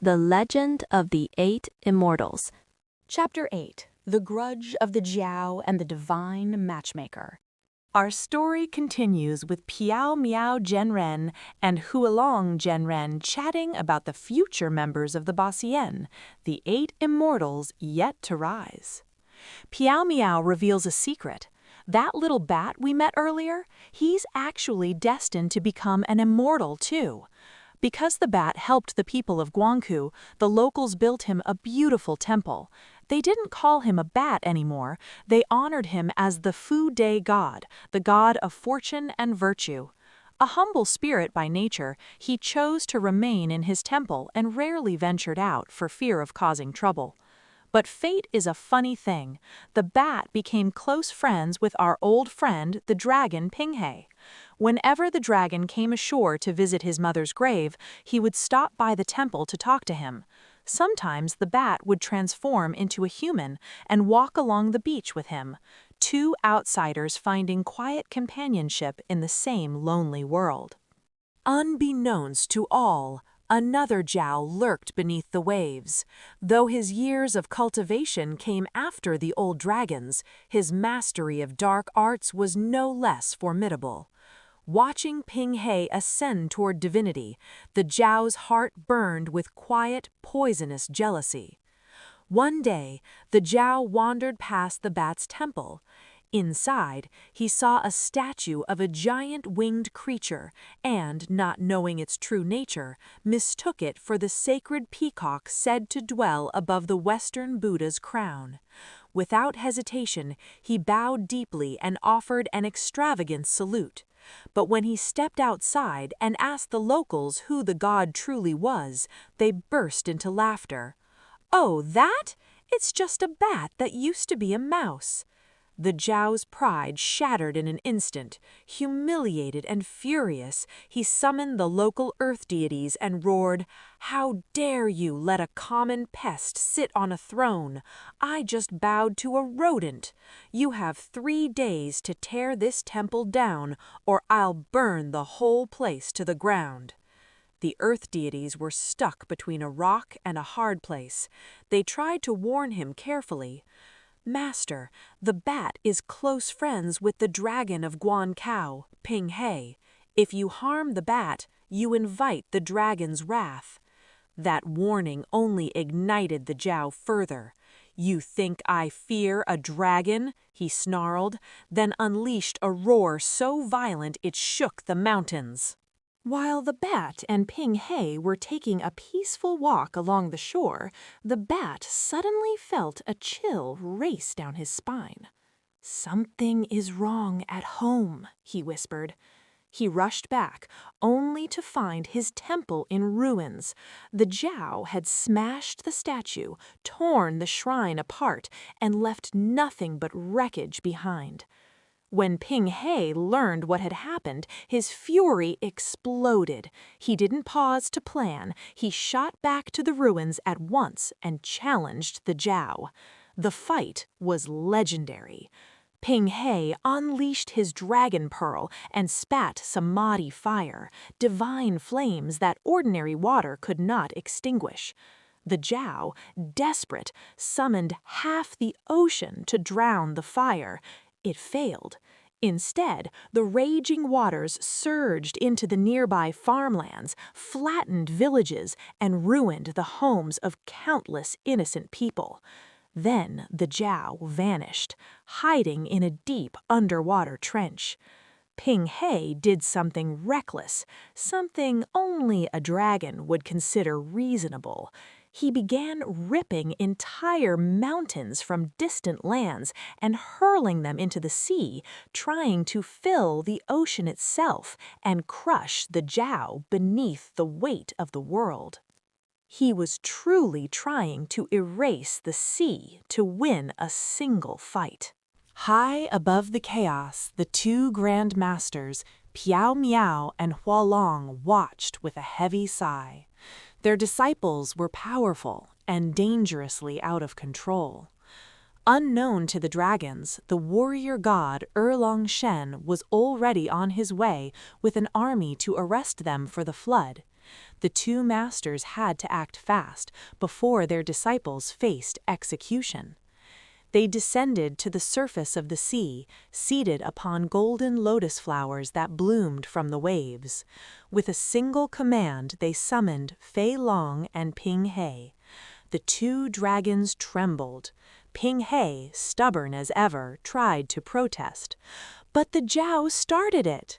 The Legend of the Eight Immortals. Chapter 8. The Grudge of the Jiao and the Divine Matchmaker. Our story continues with Piao Miao Zhenren and Hualong Zhenren chatting about the future members of the Baxian, the Eight Immortals yet to rise. Piao Miao reveals a secret. That little bat we met earlier, he's actually destined to become an immortal too. Because the bat helped the people of Guangku, the locals built him a beautiful temple. They didn't call him a bat anymore. They honored him as the Fude God, the god of fortune and virtue. A humble spirit by nature, he chose to remain in his temple and rarely ventured out for fear of causing trouble. But fate is a funny thing. The bat became close friends with our old friend, the dragon Pinghe. Whenever the dragon came ashore to visit his mother's grave, he would stop by the temple to talk to him. Sometimes the bat would transform into a human and walk along the beach with him, two outsiders finding quiet companionship in the same lonely world. Unbeknownst to all, another Jiao lurked beneath the waves. Though his years of cultivation came after the old dragons, his mastery of dark arts was no less formidable. Watching Pinghe ascend toward divinity, the Jiao's heart burned with quiet, poisonous jealousy. One day, the Jiao wandered past the bat's temple. Inside, he saw a statue of a giant winged creature and, not knowing its true nature, mistook it for the sacred peacock said to dwell above the Western Buddha's crown. Without hesitation, he bowed deeply and offered an extravagant salute. But when he stepped outside and asked the locals who the god truly was, they burst into laughter. "Oh, that? It's just a bat that used to be a mouse." The Jiao's pride shattered in an instant. Humiliated and furious, he summoned the local earth deities and roared, "How dare you let a common pest sit on a throne? I just bowed to a rodent. You have 3 days to tear this temple down, or I'll burn the whole place to the ground." The earth deities were stuck between a rock and a hard place. They tried to warn him carefully. "Master, the bat is close friends with the dragon of Guangkou, Pinghe. If you harm the bat, you invite the dragon's wrath." That warning only ignited the Jiao further. "You think I fear a dragon?" he snarled, then unleashed a roar so violent it shook the mountains. While the bat and Pinghe were taking a peaceful walk along the shore, the bat suddenly felt a chill race down his spine. "Something is wrong at home," he whispered. He rushed back, only to find his temple in ruins. The Jiao had smashed the statue, torn the shrine apart, and left nothing but wreckage behind. When Pinghe learned what had happened, his fury exploded. He didn't pause to plan. He shot back to the ruins at once and challenged the Jiao. The fight was legendary. Pinghe unleashed his dragon pearl and spat samadhi fire, divine flames that ordinary water could not extinguish. The Jiao, desperate, summoned half the ocean to drown the fire. It failed. Instead, the raging waters surged into the nearby farmlands, flattened villages, and ruined the homes of countless innocent people. Then the Jiao vanished, hiding in a deep underwater trench. Pinghe did something reckless, something only a dragon would consider reasonable. He began ripping entire mountains from distant lands and hurling them into the sea, trying to fill the ocean itself and crush the Jiao beneath the weight of the world. He was truly trying to erase the sea to win a single fight. High above the chaos, the two Grand Masters, Piao Miao and Hualong, watched with a heavy sigh. Their disciples were powerful and dangerously out of control. Unknown to the dragons, the warrior god Erlong Shen was already on his way with an army to arrest them for the flood. The two masters had to act fast before their disciples faced execution. They descended to the surface of the sea, seated upon golden lotus flowers that bloomed from the waves. With a single command they summoned Fei Long and Pinghe. The two dragons trembled. Pinghe, stubborn as ever, tried to protest. But the Jiao started it.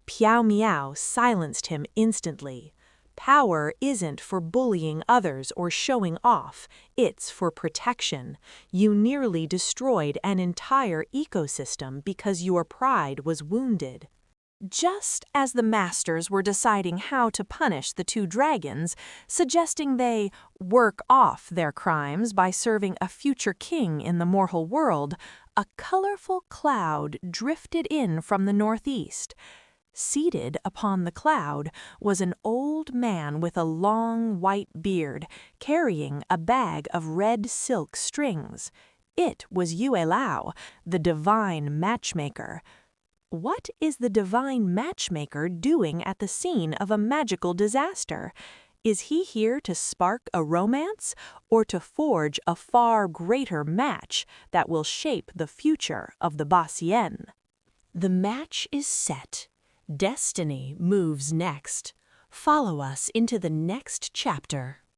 Piao Miao silenced him instantly. Power isn't for bullying others or showing off, it's for protection. You nearly destroyed an entire ecosystem because your pride was wounded. Just as the masters were deciding how to punish the two dragons, suggesting they work off their crimes by serving a future king in the mortal world, a colorful cloud drifted in from the northeast. Seated upon the cloud was an old man with a long white beard, carrying a bag of red silk strings. It was Yue Lao, the divine matchmaker. What is the divine matchmaker doing at the scene of a magical disaster? Is he here to spark a romance or to forge a far greater match that will shape the future of the Baxian? The match is set. Destiny moves next. Follow us into the next chapter.